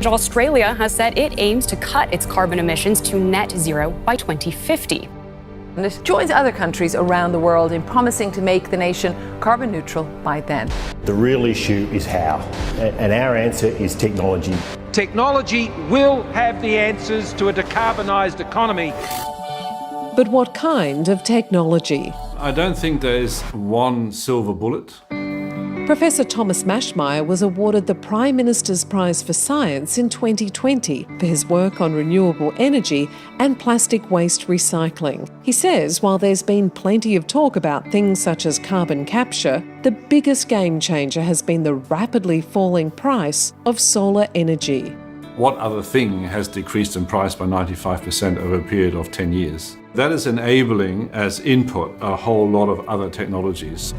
Australia has said it aims to cut its carbon emissions to net zero by 2050. And it joins other countries around the world in promising to make the nation carbon neutral by then. The real issue is how, and our answer is technology. Technology will have the answers to a decarbonised economy. But what kind of technology? I don't think there is one silver bullet. Professor Thomas Maschmeyer was awarded the Prime Minister's Prize for Science in 2020 for his work on renewable energy and plastic waste recycling. He says while there's been plenty of talk about things such as carbon capture, the biggest game changer has been the rapidly falling price of solar energy. What other thing has decreased in price by 95% over a period of 10 years? That is enabling as input a whole lot of other technologies.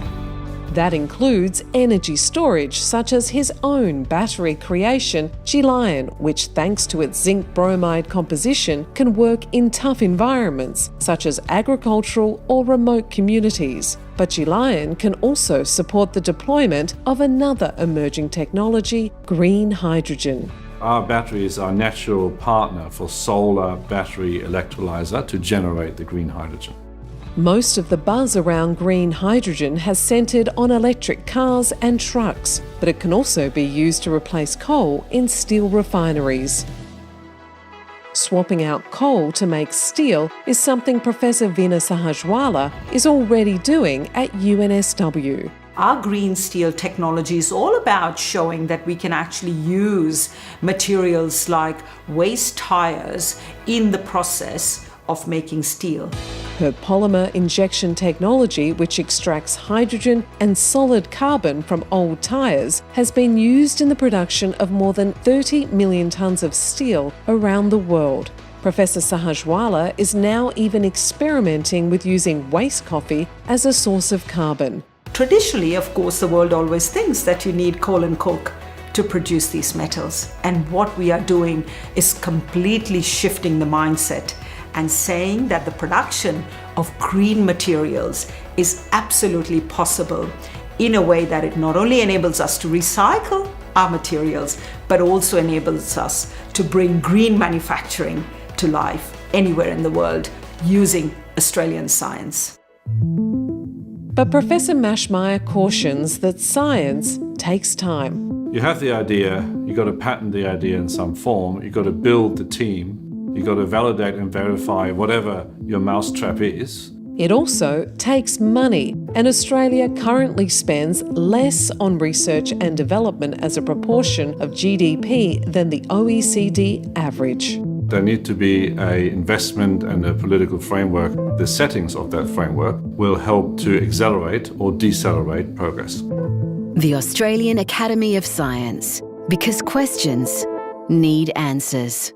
That includes energy storage, such as his own battery creation, Gelion, which thanks to its zinc bromide composition can work in tough environments, such as agricultural or remote communities. But Gelion can also support the deployment of another emerging technology, green hydrogen. Our battery is our natural partner for solar battery electrolyzer to generate the green hydrogen. Most of the buzz around green hydrogen has centred on electric cars and trucks, but it can also be used to replace coal in steel refineries. Swapping out coal to make steel is something Professor Veena Sahajwala is already doing at UNSW. Our green steel technology is all about showing that we can actually use materials like waste tires in the process of making steel. Her polymer injection technology, which extracts hydrogen and solid carbon from old tyres, has been used in the production of more than 30 million tonnes of steel around the world. Professor Sahajwala is now even experimenting with using waste coffee as a source of carbon. Traditionally, of course, the world always thinks that you need coal and coke to produce these metals. And what we are doing is completely shifting the mindset and saying that the production of green materials is absolutely possible in a way that it not only enables us to recycle our materials, but also enables us to bring green manufacturing to life anywhere in the world using Australian science. But Professor Maschmeyer cautions that science takes time. You have the idea, you've got to patent the idea in some form, you've got to build the team, you've got to validate and verify whatever your mousetrap is. It also takes money, and Australia currently spends less on research and development as a proportion of GDP than the OECD average. There need to be an investment and a political framework. The settings of that framework will help to accelerate or decelerate progress. The Australian Academy of Science, because questions need answers.